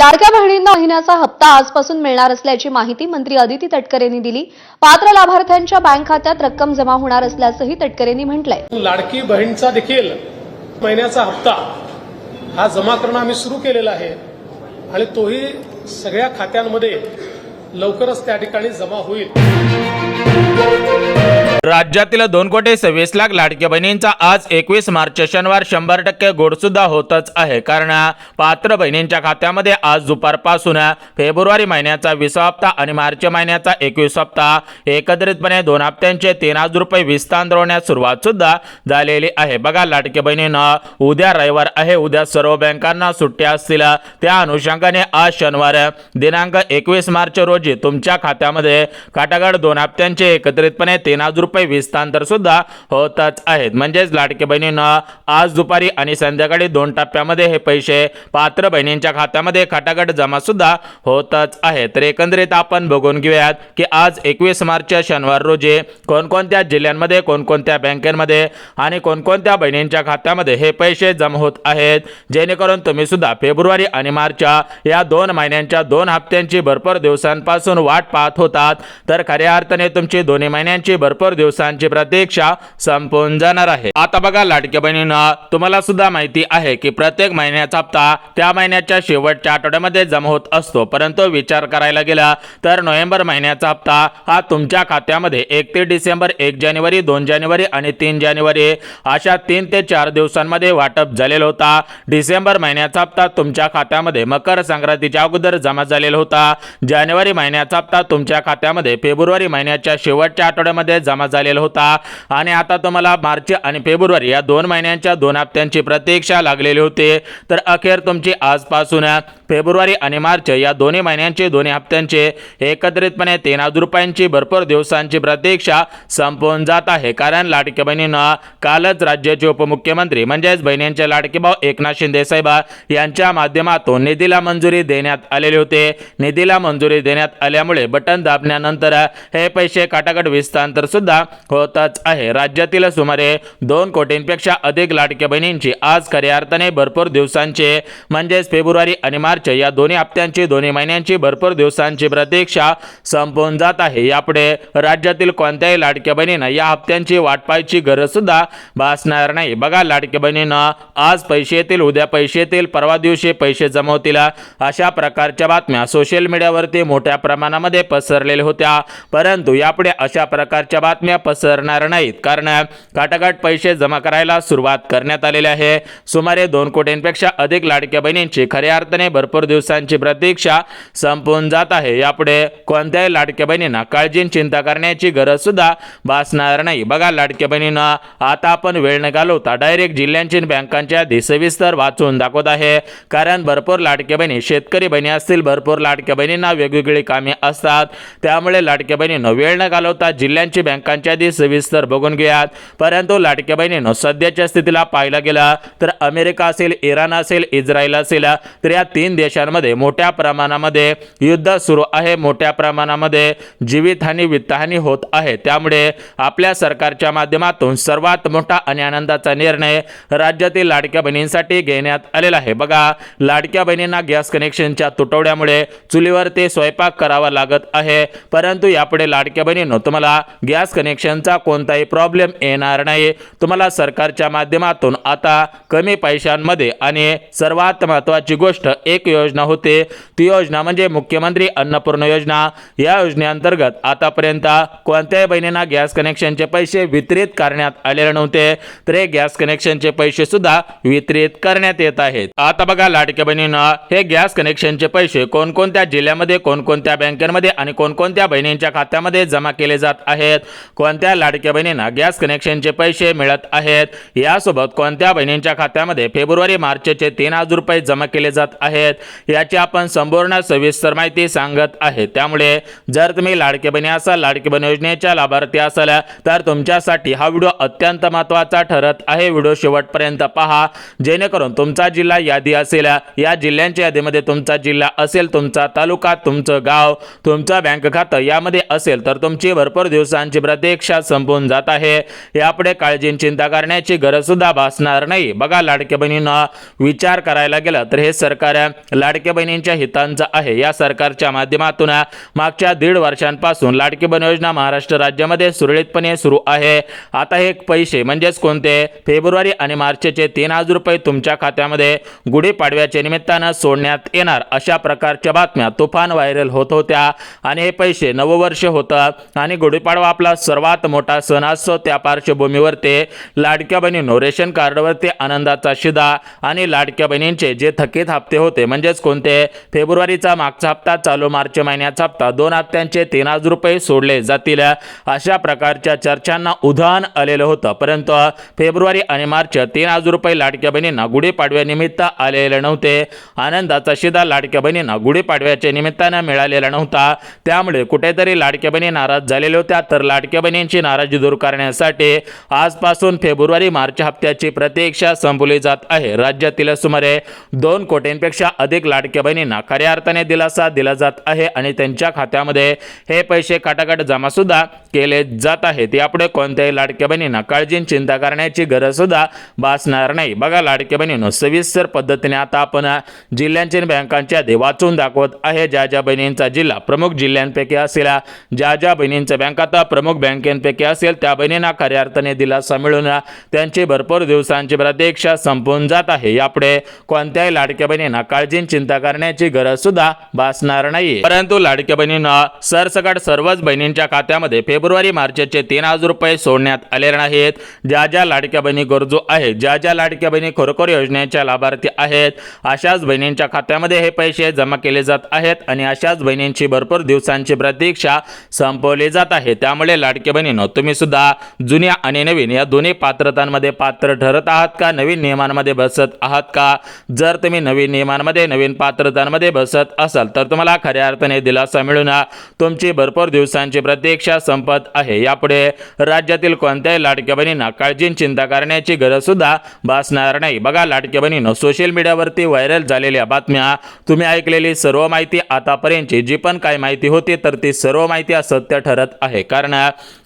लाडक्या बहिणींना महिन्याचा हप्ता आजपासून मिळणार असल्याची माहिती मंत्री अदिती तटकरे यांनी दिली। पात्र लाभार्थ्यांच्या बँक खात्यात रक्कम जमा होणार असल्याचंही तटकरे यांनी म्हटलंय। लाडकी बहिणीचा देखील महिन्याचा हप्ता हा जमा करणं आम्ही सुरू केलेला आहे आणि तोही सगळ्या खात्यांमध्ये लवकरच त्या ठिकाणी जमा होईल। राज्यातील 2,26,00,000 लाडक्या बहिणींचा आज 21 मार्च शनिवार 100% गोड सुद्धा होतच आहे। कारण पात्र बहिणींच्या खात्यामध्ये आज दुपारपासून फेब्रुवारी महिन्याचा 20 हप्ता आणि मार्च महिन्याचा 21 हप्ता एकत्रितपणे 2 हप्त्यांचे 3,000 रुपये वीज तांदळण्यास सुरुवात सुद्धा झालेली आहे। बघा लाडक्या बहिणींना उद्या रविवार आहे, उद्या सर्व बँकांना सुट्ट्या असतील, त्या अनुषंगाने आज शनिवार दिनांक 21 मार्च रोजी तुमच्या खात्यामध्ये काटागड 2 हप्त्यांचे एकत्रितपणे 3,000 रुपये वीज तांतर सुद्धा होतच आहेत। म्हणजेच लाडक्या बहिणींना आज दुपारी आणि संध्याकाळी 2 टप्प्यामध्ये हे पैसे पात्र बहिणींच्या खात्यामध्ये काटागड जमा सुद्धा होतच आहेत। तर एकंदरीत आपण बघून घेऊयात की आज 21 मार्च शनिवार रोजी कोणकोणत्या जिल्ह्यांमध्ये, कोणकोणत्या बँकांमध्ये आणि कोणकोणत्या बहिणींच्या खात्यामध्ये हे पैसे जमा होत आहेत, जेणेकरून तुम्ही सुद्धा फेब्रुवारी आणि मार्च या 2 महिन्यांच्या 2 हप्त्यांची भरपूर दिवसांपासून वाट पाहत होतात, तर खऱ्या अर्थाने तुमची 2 महिन्यांची भरपूर दिवसांची प्रतीक्षा संपून जाणार आहे। आता बघा लाडक्या बहिणींना, तुम्हाला सुद्धा माहिती आहे की प्रत्येक महिन्याचा हप्ता त्या महिन्याच्या शेवटच्या आठवड्यामध्ये जमा होत असतो, परंतु विचार करायला गेला तर नोव्हेंबर महिन्याचा हप्ता हा तुमच्या खात्यामध्ये 1 ते डिसेंबर, 1 जानेवारी, 2 जानेवारी आणि 3 जानेवारी अशा 3 ते 4 दिवसांमध्ये वाटप झालेला होता। डिसेंबर महिन्याचा हप्ता तुमच्या खात्यामध्ये मकर संक्रांतीच्या अगोदर जमा झालेला होता। जानेवारी महिन्याचा हप्ता तुमच्या खात्यामध्ये फेब्रुवारी महिन्याच्या शेवटच्या आठवड्यामध्ये जमा झालेला होता आणि आता तुम्हाला मार्च आणि फेब्रुवारी या 2 महिन्यांच्या 2 हप्त्यांची प्रतीक्षा लागलेली होती। तर अखेर तुमची आजपासून फेब्रुवारी आणि मार्च या 2 महिन्यांचे 2 हप्त्यांचे एकत्रितपणे 3,000 रुपयांची भरपूर दिवसांची प्रतीक्षा संपून जात आहे। कारण लाडक्या बहिणींना कालच राज्याचे उपमुख्यमंत्री म्हणजेच बहिणींचे लाडके भाऊ एकनाथ शिंदे साहेब यांच्या माध्यमातून निधीला मंजुरी देण्यात आलेली होते। निधीला मंजुरी देण्यात आल्यामुळे बटन दाबल्यानंतर हे पैसे काटागड विस्तांतर सुद्धा होतच आहे। राज्यातील सुमारे 2 कोटींपेक्षा अधिक लाडक्या बहिणींची आज खऱ्या अर्थाने भरपूर दिवसांचे म्हणजेच फेब्रुवारी आणि मार्च या 2 हप्त्यांची 2 महिन्यांची भरपूर दिवसांची प्रतीक्षा संपून जात आहे। यापुढे राज्यातील कोणत्याही लाडक्या बहिणींना या हप्त्यांची वाट पाहायची गरज सुद्धा भासणार नाही। बघा लाडक्या बहिणींना आज पैसे येतील, उद्या पैसे येतील, परवा दिवशी पैसे जमा होतील, अशा प्रकारच्या बातम्या सोशल मीडियावरती मोठ्या प्रमाणामध्ये पसरलेल्या होत्या, परंतु यापुढे अशा प्रकारच्या बातम्या पसरणार नाहीत। कारण काटागट पैसे जमा करायला सुरुवात करण्यात आलेली आहे। सुमारे 2 कोटींपेक्षा अधिक लाडक्या बहिणींची खऱ्या अर्थाने भरपूर दिवसांची प्रतीक्षा संपून जात आहे। यापुढे कोणत्याही लाडक्या बहिणींना काळजी चिंता करण्याची गरज सुद्धा भासणार नाही। बघा लाडक्या बहिणींना, आता आपण वेळ न घालवता डायरेक्ट जिल्ह्यांची बँकांच्या यादी सविस्तर वाचून दाखवत आहे। कारण भरपूर लाडक्या बहिणी शेतकरी बहिणी असतील, भरपूर लाडक्या बहिणींना वेगवेगळी कामे असतात, त्यामुळे लाडक्या बहिणींना वेळ न घालवता जिल्ह्यांची बँकांच्या यादी सविस्तर बघून घ्यात। परंतु लाडक्या बहिणींनो, सध्याच्या स्थितीला पाहायला गेला तर अमेरिका असेल, इराण असेल, इस्रायल असेल, तर या 3 देशांमध्ये मोठ्या प्रमाणामध्ये युद्ध सुरू आहे, मोठ्या प्रमाणामध्ये जीवितहानी, वित्तहानी होत आहे। त्यामुळे आपल्या सरकारच्या माध्यमातून सर्वात मोठा आणि आनंदाचा निर्णय राज्यातील लाडक्या बहिणींसाठी घेण्यात आलेला आहे। बघा लाडक्या बहिणींना गॅस कनेक्शनच्या तुटवड्यामुळे चुलीवर ते स्वयंपाक करावा लागत आहे, परंतु यापुढे लाडक्या बहिणींनो, तुम्हाला गॅस कनेक्शनचा कोणताही प्रॉब्लेम येणार नाही। तुम्हाला सरकारच्या माध्यमातून आता कमी पैशांमध्ये आणि सर्वात महत्त्वाची गोष्ट एक योजना होते, ती योजना म्हणजे मुख्यमंत्री अन्नपूर्णा योजना। या योजनेअंतर्गत आतापर्यंत कोणत्याही बहिणींना गॅस कनेक्शनचे पैसे वितरित करण्यात आलेले नव्हते, तर हे गॅस कनेक्शनचे पैसे सुद्धा वितरित करण्यात येत आहेत। आता बघा लाडक्या बहिणींना, हे गॅस कनेक्शनचे पैसे कोणकोणत्या जिल्ह्यामध्ये, कोणकोणत्या बँकांमध्ये आणि कोणकोणत्या बहिणींच्या खात्यामध्ये जमा केले जात आहेत, कोणत्या लाडक्या बहिणींना गॅस कनेक्शनचे पैसे मिळत आहेत, यासोबत कोणत्या बहिणींच्या खात्यामध्ये फेब्रुवारी मार्चचे 3,000 रुपये जमा केले जात आहेत, याची आपण संपूर्ण सविस्तर माहिती सांगत आहे। त्यामुळे जर तुम्ही लाडकी बहिणी असाल, लाडकी बहीण योजनेच्या लाभार्थी असाल, तर तुमच्यासाठी हा व्हिडिओ अत्यंत महत्त्वाचा ठरत आहे। व्हिडिओ शेवटपर्यंत पहा, जेणेकरून तुमचा जिल्हा यादी असेल, या जिल्ह्यांच्या यादीमध्ये तुमचा जिल्हा असेल, तुमचा तालुका, तुमचं गाव, तुमचा बँक खातं यामध्ये असेल, तर तुमची भरपूर दिवसांची प्रतीक्षा संपून जात आहे। यापुढे काळजी चिंता करण्याची गरज सुद्धा भासणार नाही। बघा लाडक्या बहिणींना, विचार करायला गेला तर हे सरकार लाडक्या बहिणींच्या हितांचा आहे। या सरकारच्या माध्यमातून मागच्या 1.5 वर्षांपासून लाडकी बहीण योजना महाराष्ट्र राज्यामध्ये सुरळीतपणे सुरू आहे। आता हे पैसे म्हणजेच कोणते फेब्रुवारी आणि मार्चचे 3,000 रुपये तुमच्या खात्यामध्ये गुढीपाडव्याच्या निमित्तानं सोडण्यात येणार अशा प्रकारच्या बातम्या तुफान व्हायरल होत होत्या। आणि हे पैसे नववर्ष होतं आणि गुढीपाडवा आपला सर्वात मोठा सण असतो। त्या पार्श्वभूमीवर ते लाडक्या बहिणींनो रेशन कार्डवरती आनंदाचा शिदा आणि लाडक्या बहिणींचे जे थकीत हप्ते होते म्हणजेच कोणते फेब्रुवारीचा मागचा हप्ता चालू मार्च महिन्याचा हप्ता 2 हप्त्यांचे 3,000 रुपये सोडले जातील अशा प्रकारच्या चर्चांना उधाण आलेलं होतं। परंतु फेब्रुवारी आणि मार्च 3,000 रुपये लाडक्या बहिणींना गुढीपाडव्यानिमित्त आलेले नव्हते। आनंदाचा शिदा लाडक्या बहिणींना गुढीपाडव्याच्या निमित्तानं मिळालेला नव्हता। त्यामुळे कुठेतरी लाडक्या बहिणी नाराज झालेल्या होत्या। तर लाडक्या बहिणींची नाराजी दूर करण्यासाठी आजपासून फेब्रुवारी मार्च हप्त्याची प्रतीक्षा संपवली जात आहे। राज्यातील सुमारे 2 कोटींपेक्षा अधिक लाडक्या बहिणींना खऱ्या अर्थाने दिलासा दिला जात आहे आणि त्यांच्या खात्यामध्ये हे पैसे खटाखट जमा सुद्धा केले जात आहेत। यापुढे कोणत्याही लाडक्या बहिणींना काळजी चिंता करण्याची गरज सुद्धा भासणार नाही। बघा लाडक्या बहिणींनो सविस्तर पद्धतीने आता आपण जिल्ह्यांच्या बँकांच्या यादी वाचून दाखवत आहे। ज्या बहिणींचा जिल्हा प्रमुख जिल्ह्यांपैकी असेल, ज्या बहिणींच्या बँक आता प्रमुख बँकेपैकी असेल त्या बहिणींना खऱ्या अर्थाने दिलासा मिळून त्यांची भरपूर दिवसांची प्रतीक्षा संपून जात आहे। यापुढे कोणत्याही लाडक्या बहिणींना काळजी चिंता करण्याची गरज सुद्धा भासणार नाही। परंतु लाडक्या बहिणींना सरसकट सर्वच बहिणींच्या खात्यामध्ये फेब्रुवारी मार्चचे 3,000 रुपये सोडण्यात आलेले नाहीत। ज्या लाडक्या बहिणी गरजू आहेत, ज्या लाडक्या बहिणी खरोखर योजनेच्या लाभार्थी आहेत अशाच बहिणींच्या खात्यामध्ये हे पैसे जमा केले जात आहेत आणि अशाच बहिणींची भरपूर दिवसांची प्रतीक्षा संपवली जात आहे। त्यामुळे लाडक्या बहिणींनो तुम्ही सुद्धा जुन्या आणि नवीन या दोन्ही पात्रतांमध्ये पात्र ठरत आहात का, नवीन नियमांमध्ये बसत आहात का? जर तुम्ही नवीन नियमांमध्ये नवीन पात्रतांमध्ये बसत असाल तर तुम्हाला खऱ्या अर्थाने दिलासा मिळून तुमची भरपूर दिवसांची प्रतीक्षा संपत आहे। यापुढे राज्यातील कोणत्याही लाडक्या बहिणींना काळजी चिंता करण्याची गरज सुद्धा भासणार नाही। बघा लाडक्या बहिणींनो सोशल मीडियावरती व्हायरल झालेल्या बातम्या, तुम्ही ऐकलेली सर्व माहिती आतापर्यंतची जी पण काही माहिती होती तर ती सर्व माहिती असत्य ठरत आहे। कारण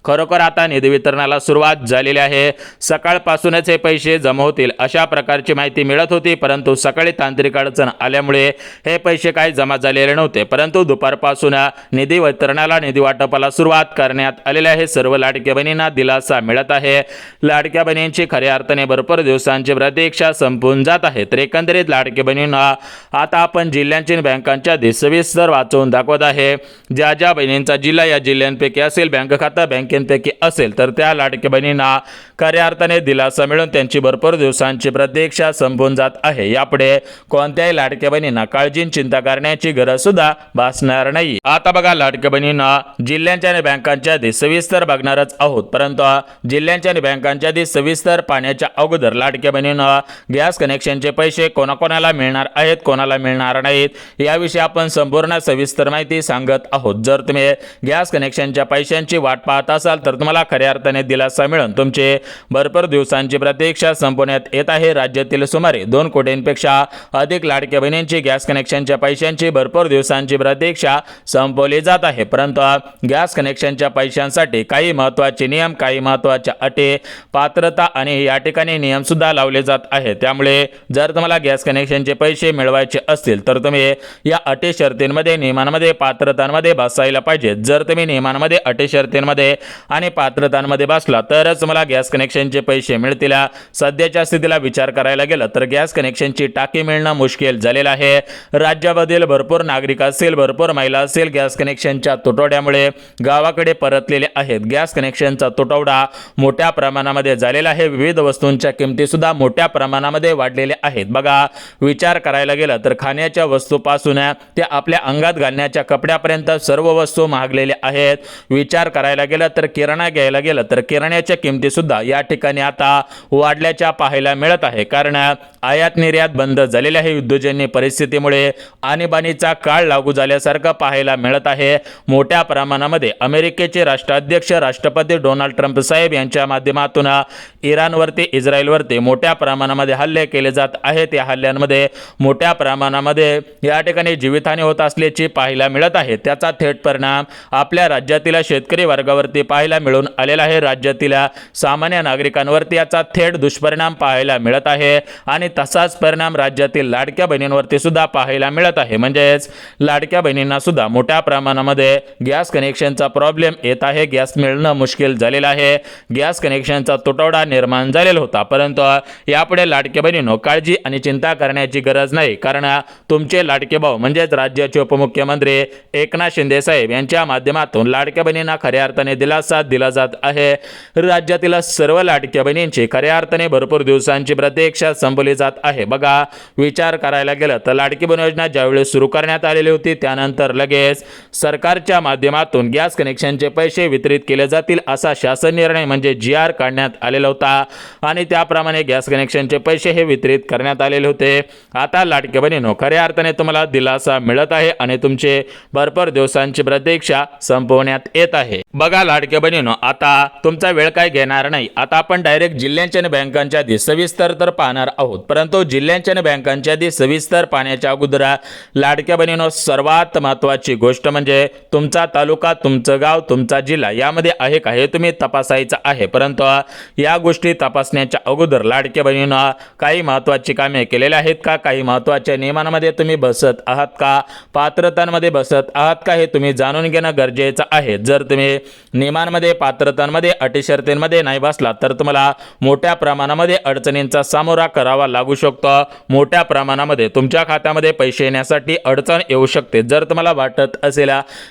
खरोखर आता निधी वितरणाला सुरुवात झालेली आहे। सकाळपासूनच हे पैसे जमा होतील अशा प्रकारची माहिती मिळत होती, परंतु सकाळी तांत्रिक अडचण आल्यामुळे हे पैसे काही जमा झालेले नव्हते। परंतु दुपारपासून निधी वितरणाला निधी वाटपाला सुरुवात करण्यात आलेली आहे। सर्व लाडक्या बहिणींना दिलासा मिळत आहे। लाडक्या बहिणींची खऱ्या अर्थाने भरपूर दिवसांची प्रतीक्षा संपून जात आहे। तर एकंदरीत लाडक्या बहिणींना आता आपण जिल्ह्यांच्या बँकांच्या सविस्तर वाचवून दाखवत आहे। ज्या बहिणींचा जिल्हा या जिल्ह्यांपैकी असेल, बँक खाता बँकेपैकी असेल तर त्या लाडक्या बहिणींना खऱ्या अर्थाने दिलासा मिळून त्यांची भरपूर दिवसांची प्रतीक्षा संपून जात आहे। यापुढे कोणत्याही लाडक्या बहिणींना काळजी चिंता करण्याची गरज सुद्धा भासणार नाही। आता बघा लाडक्या बहिणींना जिल्ह्यांच्या आणि बँकांच्या यादी सविस्तर बघणारच आहोत, परंतु जिल्ह्यांच्या आणि बँकांच्या यादी सविस्तर पाहण्याच्या अगोदर लाडक्या बहिणींना गॅस कनेक्शनचे पैसे कोणाकोणाला मिळणार आहेत, कोणाला मिळणार नाहीत याविषयी आपण संपूर्ण सविस्तर माहिती सांगत आहोत। जर तुम्ही गॅस कनेक्शनच्या पैशांची वाट पाहत असाल तर तुम्हाला खऱ्या अर्थाने दिलासा मिळून तुमचे भरपूर दिवसांची प्रतीक्षा संपवण्यात येत आहे। राज्यातील सुमारे 2 कोटींपेक्षा अधिक लाडक्या बहिणींची गॅस कनेक्शनच्या पैशांची भरपूर दिवसांची प्रतीक्षा संपवली जात आहे। परंतु गॅस कनेक्शनच्या पैशांसाठी काही महत्त्वाचे नियम, काही महत्त्वाच्या अटी, पात्रता आणि या ठिकाणी नियम सुद्धा लावले जात आहेत। त्यामुळे जर तुम्हाला गॅस कनेक्शनचे पैसे मिळवायचे असतील तर तुम्ही या अटी शर्तींमध्ये, नियमांमध्ये, पात्रतांमध्ये बसायला पाहिजे। जर तुम्ही नियमांमध्ये, अटी शर्तींमध्ये आणि पात्रतांमध्ये बसला तरच तुम्हाला गॅस कनेक्शनचे पैसे मिळतील। सध्याच्या स्थितीला विचार करायला गेलं तर गॅस कनेक्शनची टाकी मिळणं मुश्किल झालेलं आहे। राज्यामधील भरपूर नागरिक असेल, भरपूर महिला असेल गॅस कनेक्शनच्या तुटवड्यामुळे गावाकडे परतलेले आहेत। गॅस कनेक्शनचा तुटवडा मोठ्या प्रमाणामध्ये झालेला आहे। विविध वस्तूंच्या किमती सुद्धा मोठ्या प्रमाणामध्ये वाढलेल्या आहेत। बघा विचार करायला गेलं तर खाण्याच्या वस्तूपासून ते आपल्या अंगात घालण्याच्या कपड्यापर्यंत सर्व वस्तू महागलेल्या आहेत। विचार करायला गेलं तर किराणा घ्यायला गेलं तर किराण्याच्या किमती सुद्धा या ठिकाणी आता वाढल्याच्या पाहायला मिळत आहे। कारण आयात निर्यात बंद झालेले आहे। युद्धजन्य परिस्थितीमुळे आणीबाणीचा काळ लागू झाल्यासारखं पाहायला मिळत आहे। मोठ्या प्रमाणामध्ये अमेरिकेचे राष्ट्राध्यक्ष राष्ट्रपती डोनाल्ड ट्रम्प साहेब यांच्या माध्यमातून इराणवरती, इस्रायलवरती मोठ्या प्रमाणामध्ये हल्ले केले जात आहेत। या हल्ल्यांमध्ये मोठ्या प्रमाणामध्ये या ठिकाणी जीवितहानी होत असल्याची पाहायला मिळत आहे। त्याचा थेट परिणाम आपल्या राज्यातील शेतकरी वर्गावरती पाहायला मिळून आलेला आहे। राज्यातील सामान्य नागरिकांवरती याचा थेट दुष्परिणाम पाहायला मिळत आहे आणि तसाच परिणाम राज्यातील लाडक्या बहिणींवरती सुद्धा पाहायला मिळत आहे. म्हणजेच लाडक्या बहिणींना सुद्धा मोठ्या प्रमाणामध्ये गॅस कनेक्शनचा प्रॉब्लेम येत आहे. गॅस मिळणं मुश्किल झालेलं आहे. गॅस कनेक्शनचा तुटवडा निर्माण झालेला होता. परंतु यापुढे लाडक्या बहिणींनो काळजी आणि चिंता करण्याची गरज नाही, कारण तुमचे लाडके भाऊ म्हणजेच राज्याचे उपमुख्यमंत्री एकनाथ शिंदे साहेब यांच्या माध्यमातून लाडक्या बहिणींना खऱ्या अर्थाने दिलासा दिला जात आहे. राज्यातील सर्व लाडक्या बहिणींची खऱ्या अर्थाने भरपूर दिवसांची प्रतीक्षा संपली जात आहे. बघा, विचार करायला गेलं तर लाडकी बहीण योजना ज्यावेळी सुरू करण्यात आलेली होती त्यानंतर लगेच सरकारच्या माध्यमातून गॅस कनेक्शनचे पैसे वितरित केले जातील असा शासन निर्णय म्हणजे GR काढण्यात आलेला होता आणि त्याप्रमाणे गॅस कनेक्शनचे पैसे हे वितरित करण्यात आलेले होते. आता लाडक्या बहिणींनो खऱ्या अर्थाने तुम्हाला दिलासा मिळत आहे आणि तुमचे भरपूर दिवसांची प्रतीक्षा संपवण्यात येत आहे. बघा लाडक्या बहिणींनो, आता तुमचा वेळ काय घेणार नाही. आता आपण डायरेक्ट जिल्ह्यांच्या आणि बँकांच्या आधी सविस्तर तर पाहणार आहोत, परंतु जिल्ह्यांच्या आणि बँकांच्या आधी सविस्तर पाहण्याच्या अगोदर लाडक्या बहिणींनो सर्वात महत्त्वाची गोष्ट म्हणजे तुमचा तालुका, तुमचं गाव, तुमचा जिल्हा यामध्ये आहे का हे तुम्ही तपासायचं आहे. परंतु या गोष्टी तपासण्याच्या अगोदर लाडक्या बहिणींनो काही महत्त्वाची कामे केलेली आहेत का, काही महत्त्वाच्या नियमांमध्ये तुम्ही बसत आहात का, पात्रतांमध्ये बसत आहात का हे तुम्ही जाणून घेणं गरजेचं आहे. जर तुम्ही नियमांमध्ये, पात्रतांमध्ये, अटी शर्तींमध्ये नाही बसला तर तुम्हाला मोठ्या प्रमाणामध्ये अडचणींचा सामोरा करावा लागू शकतो. मोठ्या प्रमाणामध्ये तुमच्या खात्यामध्ये पैसे येण्यासाठी अडचण येऊ शकते. जर तुम्हाला वाटत असेल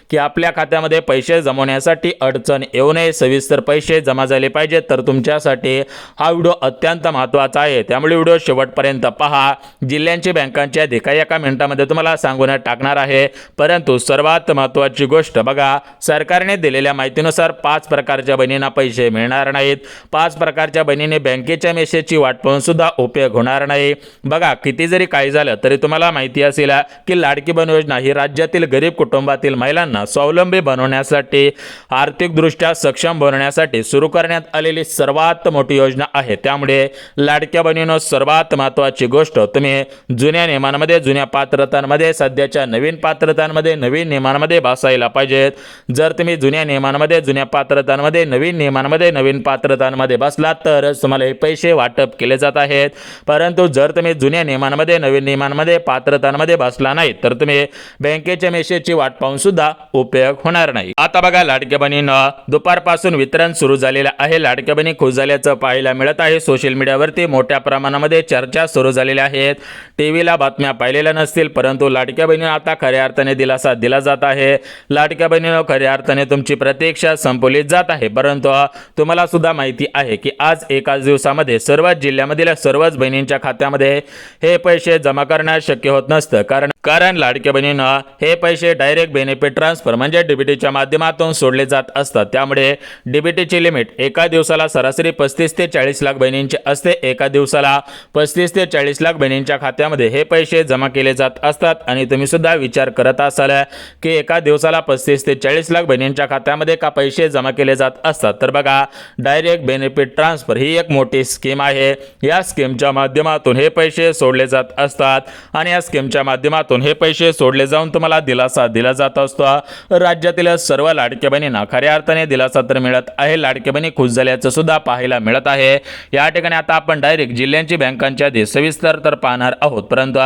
की आपल्या खात्यामध्ये पैसे जमवण्यासाठी अडचण येऊ नये, सविस्तर पैसे जमा झाले पाहिजे, तर तुमच्यासाठी हा व्हिडिओ अत्यंत महत्त्वाचा आहे. त्यामुळे व्हिडिओ शेवटपर्यंत पहा. जिल्ह्यांची बँकांची यादी काही एका मिनिटामध्ये तुम्हाला सांगून टाकणार आहे. परंतु सर्वात महत्त्वाची गोष्ट बघा, सरकारने दिलेल्या माहितीनुसार 5 प्रकारच्या बहिणींना पैसे मिळणार नाहीत. 5 प्रकारच्या बहिणींनी बँकेच्या मेसेजची वाट पाहून सुद्धा उपयोग होणार नाही. बघा, किती जरी काही झालं तरी तुम्हाला माहिती असेल की लाडकी बहीण योजना ही राज्यातील गरीब कुटुंबातील महिलांना स्वावलंबी बनवण्यासाठी, आर्थिकदृष्ट्या सक्षम बनवण्यासाठी सुरू करण्यात आलेली सर्वात मोठी योजना आहे. त्यामुळे लाडक्या बहिणींनो सर्वात महत्त्वाची गोष्ट, तुम्ही जुन्या नियमांमध्ये, जुन्या पात्रतांमध्ये, सध्याच्या नवीन पात्रतांमध्ये, नवीन नियमांमध्ये बसायला पाहिजेत. जर तुम्ही जुन्या नियमांमध्ये, जुन्या पात्रतांमध्ये, नवीन नियमांमध्ये, नवीन पात्रतांमध्ये बसलात तरच तुम्हाला हे पैसे वाटप केले जात आहेत. परंतु जर तुम्ही जुन्या नियमांमध्ये, नवीन नियमांमध्ये, पात्रतांमध्ये बसला नाही तर तुम्ही बँकेच्या मेसेजची वाट पाहून सुद्धा उपयोग होणार नाही. आता बघा लाडक्या बहिणींनो, दुपारपासून वितरण सुरू झालेलं आहे. लाडक्या बहिणी खुश झाल्याचं पाहायला मिळत आहे. सोशल मीडियावरती मोठ्या प्रमाणामध्ये चर्चा सुरू झालेल्या आहेत. टीव्हीला बातम्या पाहिलेल्या नसतील, परंतु लाडक्या बहिणींना आता खऱ्या अर्थाने दिलासा दिला जात आहे. लाडक्या बहिणींनो खऱ्या अर्थाने तुमची प्रतीक्षा संपवली जात आहे. परंतु तुम्हाला सुद्धा माहिती आहे की आज एकाच दिवसामध्ये सर्वच जिल्ह्यामधील सर्वच बहिणींच्या खात्यामध्ये हे पैसे जमा करणं शक्य होत नसतं. कारण लाडक्या बहिणींना हे पैसे डायरेक्ट बेनिफिट ट्रान्सफर म्हणजे डीबीटीच्या माध्यमातून सोडले जात असतात. त्यामुळे डीबीटीची लिमिट एका दिवसाला सरासरी 35 ते 40 लाख बहिणींची असते. एका दिवसाला 35 ते 40 लाख बहिणींच्या खात्यामध्ये हे पैसे जमा केले जात असतात. आणि तुम्ही सुद्धा विचार करत असाल की एका दिवसाला 35 ते 40 लाख बहिणींच्या खात्यामध्ये का पैसे जमा केले जात असतात, तर बघा डायरेक्ट बेनिफिट ट्रान्सफर ही एक मोठी स्कीम आहे. या स्कीमच्या माध्यमातून हे पैसे सोडले जात असतात आणि या स्कीमच्या माध्यमातून हे पैसे सोडले जाऊन तुम्हाला दिलासा दिला जात असतो. राज्यातील सर्व लाडक्या बहिणींना खऱ्या अर्थाने दिलासा तर मिळत आहे. लाडक्या बहिणी खुश झाल्याचं सुद्धा पाहायला मिळत आहे. या ठिकाणी आता आपण डायरेक्ट जिल्ह्यांची बँकांच्या आधी सविस्तर तर पाहणार आहोत, परंतु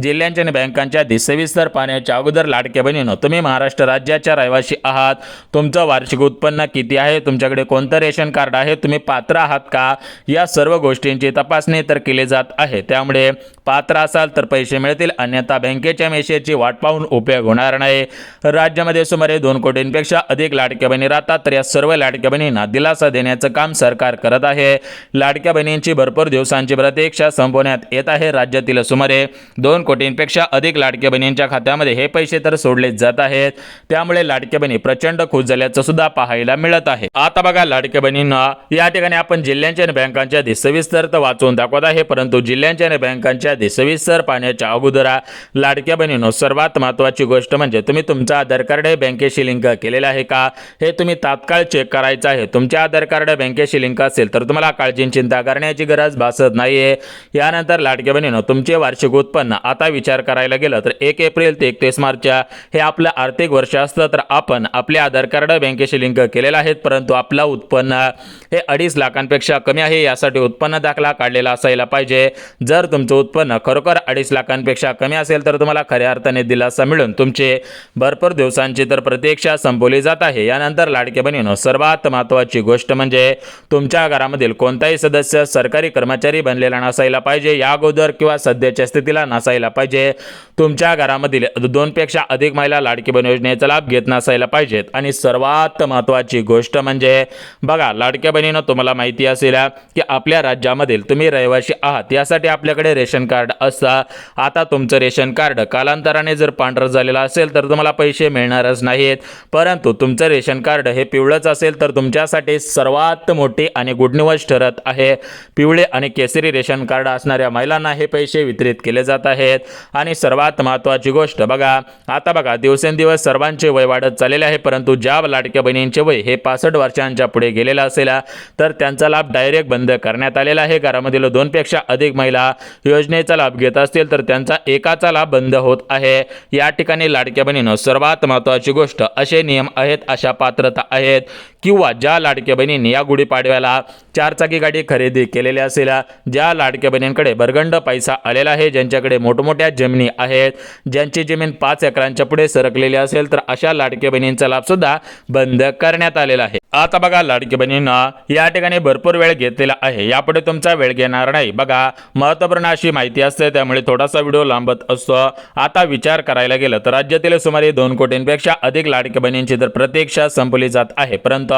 जिल्ह्यांच्या आणि बँकांच्या आधी सविस्तर पाहण्याच्या अगोदर लाडक्या बहिणींनो, तुम्ही महाराष्ट्र राज्याच्या रहिवासी आहात, तुमचं वार्षिक उत्पन्न किती आहे, तुमच्याकडे कोणतं रेशन कार्ड आहे, तुम्ही पात्र आहात का, या सर्व गोष्टींची तपासणी तर केली जात आहे. त्यामुळे पात्र असाल तर पैसे मिळतील, अन्यथा बँकेच्या मेसेजची वाट पाहून उपयोग होणार नाही. राज्यामध्ये सुमारे 2 कोटींपेक्षा अधिक लाडक्या बहिणी राहतात, तर या सर्व लाडक्या बहिणींना दिलासा देण्याचं काम सरकार करत आहे. लाडक्या बहिणींची भरपूर दिवसांची प्रतीक्षा संपवण्यात येत आहे. राज्यातील सुमारे 2 कोटींपेक्षा अधिक लाडक्या बहिणींच्या खात्यामध्ये हे पैसे तर सोडले जात आहेत. त्यामुळे लाडक्या बहिणी प्रचंड खुश झाल्याचं सुद्धा पाहायला मिळत आहे. आता बघा लाडक्या बहिणींना, या ठिकाणी आपण जिल्ह्यांच्या आणि बँकांच्या आधी सविस्तर तर वाचून दाखवत आहे, परंतु जिल्ह्यांच्या आणि बँकांच्या आधी सविस्तर पाहण्याच्या अगोदर लाडक्या बहिणींनो सर्वात महत्त्वाची गोष्ट म्हणजे तुम्ही तुमचं आधार कार्ड हे बँकेशी लिंक केलेलं आहे का हे तुम्ही तात्काळ चेक करायचं आहे. तुमचे आधार कार्ड बँकेशी लिंक असेल तर तुम्हाला काळजी चिंता करण्याची गरज भासत नाहीये. यानंतर लाडक्या बहिणींनो, तुमचे वार्षिक उत्पन्न आता विचार करायला गेलं तर 1 एप्रिल ते 31 मार्च हे आपलं आर्थिक वर्ष असतं, तर आपण आपले आधार कार्ड बँकेशी लिंक केलेले आहेत, परंतु आपलं उत्पन्न हे 2.5 लाखांपेक्षा कमी आहे. यासाठी उत्पन्न दाखला काढलेला असायला पाहिजे. जर तुमचं उत्पन्न खरोखर 2.5 लाखांपेक्षा कमी असेल तर तुम्हाला खऱ्या अर्थाने दिलासा मिळून तुमचे भरपूर दिवसांची तर प्रतीक्षा संपवली जात आहे। यानंतर लाडक्या बहिणींनो, सर्वात महत्त्वाची गोष्ट म्हणजे तुमच्या घरामधील कोणताही सदस्य सरकारी कर्मचारी बनलेला नसायला पाहिजे, या अगोदर किंवा सध्याच्या स्थितीला नसायला पाहिजे। तुमच्या घरामधील 2 पेक्षा अधिक महिला लाडकी बहीण योजनेचा लाभ घेत नसायला पाहिजेत। आणि सर्वात महत्त्वाची गोष्ट म्हणजे बघा लाडक्या बहिणींनो, तुम्हाला माहिती असेल की आपल्या राज्यामधील तुम्ही रहिवासी आहात, यासाठी आपल्याकडे रेशन कार्ड असतं। आता तुमचं रेशन कार्ड कालांतराने जर पांढरं झालेलं असेल तर तुम्हाला पैसे मिळणारच नाहीत, परंतु तुमचं रेशन कार्ड हे पिवळंच असेल तर तुमच्यासाठी सर्वात मोठी आणि गुड न्यूज ठरत आहे। पिवळे आणि केसरी रेशन कार्ड असणाऱ्या महिलांना हे पैसे वितरित केले जात आहेत। आणि सर्वात महत्त्वाची गोष्ट बघा, आता बघा दिवसेंदिवस सर्वांचे वय वाढत चाललेले आहे, परंतु ज्या लाडक्या बहिणींचे वय हे 65 वर्षांच्या पुढे गेलेलं असेल तर त्यांचा लाभ डायरेक्ट बंद करण्यात आलेला आहे। घरामधील 2 पेक्षा अधिक महिला योजनेचा लाभ घेत असतील तर त्यांचा एकाचा लाभ बंद होत आहे। या ठिकाणी लाडक्या बहिणींनो, सर्वात महत्त्वाची गोष्ट असे नियम आहेत, अशा पात्रता आहेत किंवा ज्या लाडक्या बहिणींनी या गुढीपाडव्याला 4 चाकी गाडी खरेदी केलेली असेल, ज्या लाडक्या बहिणींकडे भरगंड पैसा आलेला आहे, ज्यांच्याकडे मोठमोठ्या जमिनी आहेत, ज्यांची जमीन 5 एकरांच्या पुढे सरकलेली असेल तर अशा लाडक्या बहिणींचा लाभ सुद्धा बंद करण्यात आलेला आहे। आता बघा लाडकी बहिणींना या ठिकाणी भरपूर वेळ घेतलेला आहे, यापुढे तुमचा वेळ घेणार नाही। बघा महत्त्वपूर्ण अशी माहिती असते, त्यामुळे थोडासा व्हिडिओ लांबत असतो। आता विचार करायला गेलं तर राज्यातील सुमारे 2 कोटींपेक्षा अधिक लाडक्या बहिणींची तर प्रतीक्षा संपली जात आहे, परंतु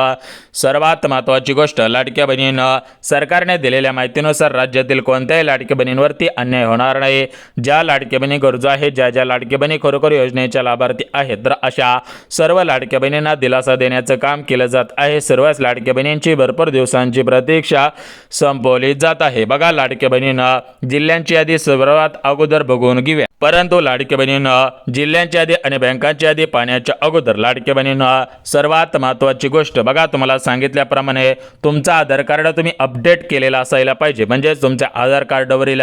सर्वात महत्त्वाची गोष्ट लाडक्या बहिणींना सरकारने दिलेल्या माहितीनुसार राज्यातील कोणत्याही लाडक्या बहिणींवरती अन्याय होणार नाही। ज्या लाडक्या बहिणी गरजू आहेत, ज्या लाडक्या बहिणी खरोखर योजनेच्या लाभार्थी आहेत, तर अशा सर्व लाडक्या बहिणींना दिलासा देण्याचं काम केलं जात आहे। सर्वच लाडक्या बहिणींची भरपूर दिवसांची प्रतीक्षा संपवली जात आहे। बघा लाडक्या बहिणींना जिल्ह्यांची यादी सर्वात अगोदर बघून घेऊया, परंतु लाडक्या बहिणींना जिल्ह्यांची यादी आणि बँकांची यादी पाहण्याच्या अगोदर लाडक्या बहिणींना सर्वात महत्त्वाची गोष्ट बघा, तुम्हाला सांगितल्याप्रमाणे तुमचा आधार कार्ड तुम्ही अपडेट केलेला असायला पाहिजे, म्हणजे तुमच्या आधार कार्डवरील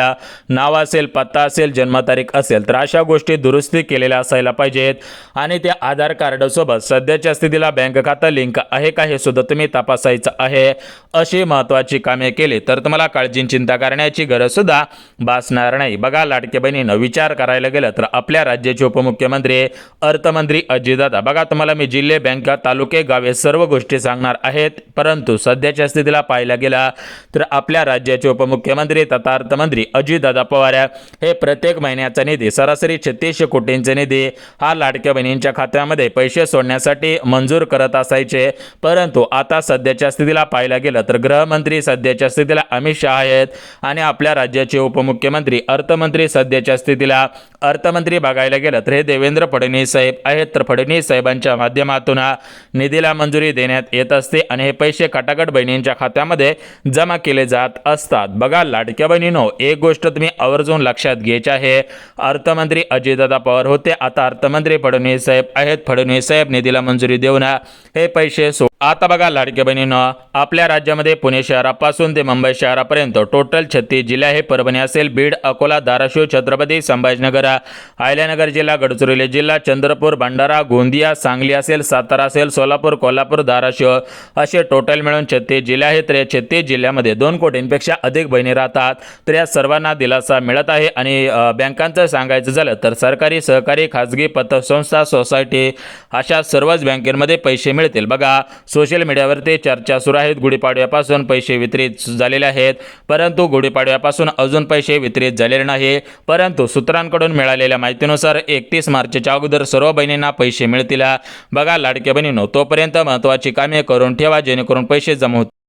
नाव असेल, पत्ता असेल, जन्मतारीख असेल तर अशा गोष्टी दुरुस्ती केलेल्या असायला पाहिजेत। आणि त्या आधार कार्ड सोबत सध्याच्या स्थितीला बँक खातं लिंक आहे का हे सुद्धा तुम्ही तपासायचं आहे। अशी महत्त्वाची कामे केली तर तुम्हाला काळजी चिंता करण्याची गरज सुद्धा भासणार नाही। बघा लाडक्या बहिणींनो, विचार करायला गेलं तर आपल्या राज्याचे उपमुख्यमंत्री अर्थमंत्री अजितदादा, बघा तुम्हाला मी जिल्हे, बँका, तालुके, गावे सर्व गोष्टी सांगणार आहेत, परंतु सध्याच्या स्थितीला पाहायला गेला तर आपल्या राज्याचे उपमुख्यमंत्री तथा अर्थमंत्री अजितदादा पवार हे प्रत्येक महिन्याचा निधी सरासरी 36 कोटींचा निधी हा लाडक्या बहिणींच्या खात्यामध्ये पैसे सोडण्यासाठी मंजूर करत असायचे, परंतु आता सध्याच्या स्थितीला पाहायला गेलं तर गृहमंत्री सध्याच्या स्थितीला अमित शहा आहेत आणि आपल्या राज्याचे उपमुख्यमंत्री अर्थमंत्री सध्याच्या स्थितीला अर्थमंत्री बघायला गेलं तर हे देवेंद्र फडणवीस साहेब आहेत। तर फडणवीस साहेबांच्या माध्यमातून निधीला मंजुरी देण्यात येत असते आणि हे पैसे खटाखट बहिणींच्या खात्यामध्ये जमा केले जात असतात। बघा लाडक्या बहिणींनो, एक गोष्ट तुम्ही आवर्जून लक्षात घ्यायची आहे, अर्थमंत्री अजितदादा पवार होते, आता अर्थमंत्री फडणवीस साहेब आहेत। फडणवीस साहेब निधीला मंजुरी देऊन हे पैसे आता बघा लाडक्या बहिणींनो, आपल्या राज्यामध्ये पुणे शहरापासून ते मुंबई शहरापर्यंत टोटल 36 जिल्हे आहे। परभणी असेल, बीड, अकोला, धाराशिव, छत्रपती संभाजीनगर, अहिल्यानगर जिल्हा, गडचिरोली जिल्हा, चंद्रपूर, भंडारा, गोंदिया, सांगली असेल, सातारा असेल, सोलापूर, कोल्हापूर, धाराशिव असे टोटल मिळून 36 जिल्हे आहेत। तर या 36 जिल्ह्यामध्ये 2 कोटींपेक्षा अधिक बहिणी राहतात, तर या सर्वांना दिलासा मिळत आहे। आणि बँकांचं सांगायचं झालं तर सरकारी, सहकारी, खाजगी, पतसंस्था, सोसायटी अशा सर्वच बँकेमध्ये पैसे मिळतील। बघा सोशल मीडियावरती चर्चा सुरू आहेत, गुढीपाडव्यापासून पैसे वितरित झालेले आहेत, परंतु गुढीपाडव्यापासून अजून पैसे वितरित झालेले नाही, परंतु सूत्रांकडून मिळालेल्या माहितीनुसार 31 मार्चच्या अगोदर सर्व बहिणींना पैसे मिळतील। बघा लाडक्या बहिणींनो, तोपर्यंत महत्त्वाची कामे करून ठेवा जेणेकरून पैसे जमा होतील।